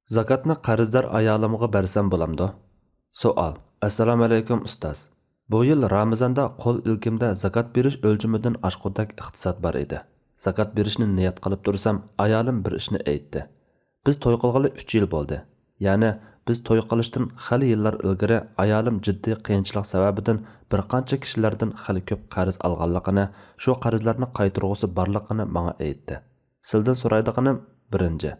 Zakatni qarzdor ayolimga bersam bo'lamdi? Savol. Assalomu alaykum ustoz. Bu yil Ramazonda qo'l ilkimda zakat berish o'lchamidan oshqodak iqtisod bor edi. Zakat berishni niyat qilib tursam, ayolim bir ishni aytdi. Biz to'y qilgani 3 yil bo'ldi. Ya'ni biz to'y qilishdan xali yillar ilgari ayolim jiddiy qiyinchilik sababidan bir qancha kishilardan xali ko'p qarz olganligini, shu qarzlarni qaytarg'usi borligini menga aytdi. Sizdan so'raydiganim birinchi.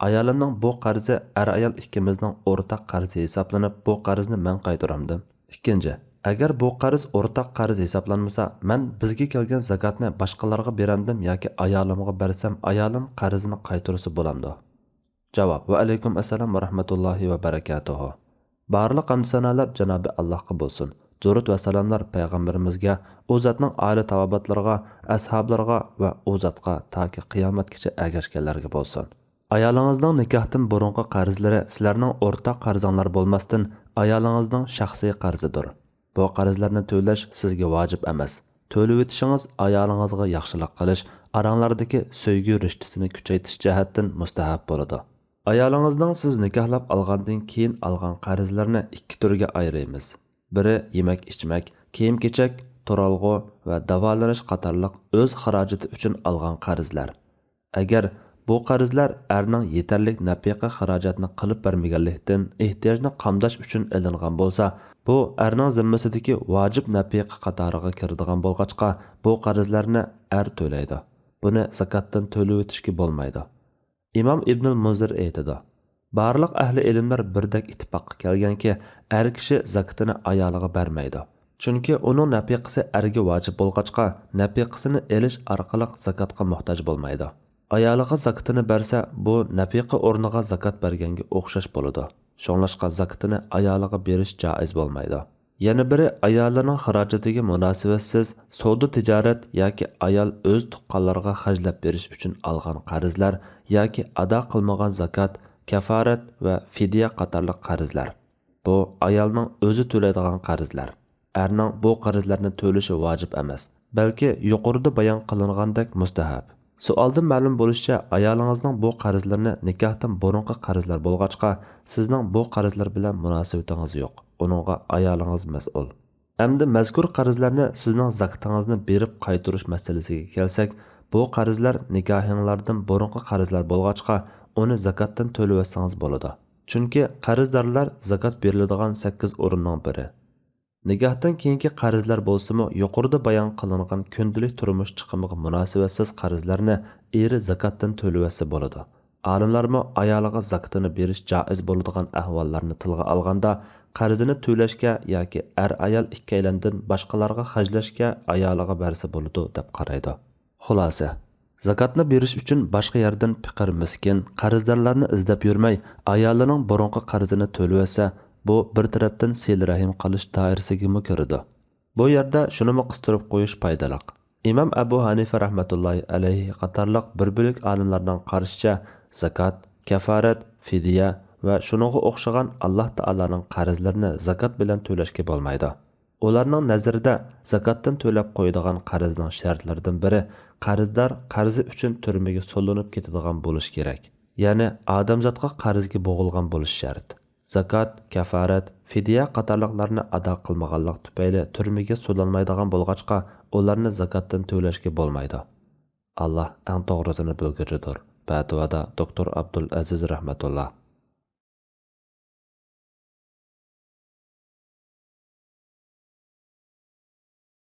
Ayolimning bu qarzi ayol ikkimizning o'rtaq qarzi hisoblanib, bu qarzni men qaytaramdim. Ikkinchi, agar bu qarz o'rtaq qarz hisoblanmasa, men bizga kelgan zakatni boshqalarga berandim yoki ayolimga bersam, ayolim qarzini qaytarsa bo'lamdi. Javob: Va alaykum assalom va rahmatullohi va barakatuh. Barliq hamd sanolar Janobi Allohga bo'lsin. Durud va salomlar payg'ambarimizga, u zotning oila tavobatlariga, ashablarga va u zotga toki qiyomatgacha ergashganlarga bo'lsin. Ayolingizning nikohdan burungi qarzlari sizlarning o'rtaq qarzinglar bo'lmasdan, ayolingizning shaxsiy qarzidir. Bu qarzlarni to'lash sizga vojib emas. To'lab o'tishingiz ayolingizga yaxshilik qilish, oranglardagi sevgi rishtasini kuchaytirish jihatdan mustahab bo'ladi. Ayolingizning siz nikohlab olgandan keyin olgan qarzlarni ikki turga ayiramiz. Biri yemak-ichmak, kiyim-kechak, turalg'u va davolanish qatorliq o'z xarajati uchun olgan qarzlar. Agar bu qarzlar erning yetarlik nafiqa xarajatini qilib bermaganlikdan ehtiyojni qamdash uchun ilingan bo'lsa, bu erning zimmasidagi vojib nafiqa qatoriga kiradigan bo'lg'achqa, bu qarzlarni er to'laydi. Buni zakatdan to'lab o'tishga bo'lmaydi. Imom Ibnul Munzir aytadi: Barliq ahli ilmlar birdek ittifoqqa kelganki, er kishi zakatini ayoliga bermaydi. Chunki uning nafiqasi erga vojib bo'lg'achqa, nafiqasini elish orqali zakatga muhtoj bo'lmaydi. Ayoliga zakatini bersa, bu nafiqa o'rniga zakat berganga o'xshash bo'ladi. Shunlashqa zakatini ayoliga berish joiz bo'lmaydi. Yana biri ayolining xarajatiga munosibatsiz savdo tijorat yoki ayol o'z tuqqanlarga xajlab berish uchun olgan qarzlar yoki ado qilmagan zakat, kafarat va fidya qatorli qarzlar. Bu ayolning o'zi to'laydigan qarzlar. Erning bu qarzlarni to'lashi vojib emas, balki yuqorida bayon qilingandek mustahab. Sualdan ma'lum bo'lishicha, ayolingizning bu qarzlarini nikohdan burungi qarzlar bo'lg'achqa, sizning bu qarzlar bilan munosabatingiz yo'q. Uningga ayolingiz mas'ul. Endi mazkur qarzlarni sizning zakatingizni berib qaytarish masalasiga kelsak, bu qarzlar nikohingizdan burungi qarzlar bo'lg'achqa, uni zakatdan to'layotsangiz bo'ladi. Chunki qarzdorlar zakat beriladigan 8 o'rinning biri. Nikohdan keyingi qarzlar bo'lsa-mu, yuqorida bayon qilingan kundalik turmush chiqimiga munosabatsiz qarzlarni eri zakatdan to'layotsa bo'ladi. Olimlarmi ayoliga zakatini berish joiz bo'ladigan ahvollarni tilga olganda, qarzini to'lashga yoki ayol ikkalandan boshqalarga hajlashga ayoliga bersa bo'ladi deb qaraydi. Xulosa: zakatni berish uchun boshqa yerdan fiqir miskin qarzdorlarni izlab yurmay, ayolining burungi qarzini to'layotsa, bu bir tarafdan sil rahim qilish doirasiga kiradi. Bu yerda shuni qistirib qo'yish foydali. Imom Abu Hanifa rahmatullohi alayhi qatorliq bir bo'lik olimlarning qarashicha, zakat, kafarat, fidya va shuningga o'xshagan Alloh taolaning qarzlarini zakat bilan to'lashga bo'lmaydi. Ularning nazarida zakatdan to'lab qo'yadigan qarzning shartlaridan biri qarzdor qarzi uchun turmaga so'linib ketadigan bo'lishi kerak. Ya'ni odamzodga qarzga bo'g'ilgan bo'lish shart. Zakat, kafarat, fidya qatorliqlarni ado qilmaganlik tufayli turmaga so'lanmaydigan bo'lg'achqa, ularni zakatdan to'lashga bo'lmaydi. Alloh eng to'g'risini bilguchidir. Fatvoda Doktor Abdul Aziz rahmatulloh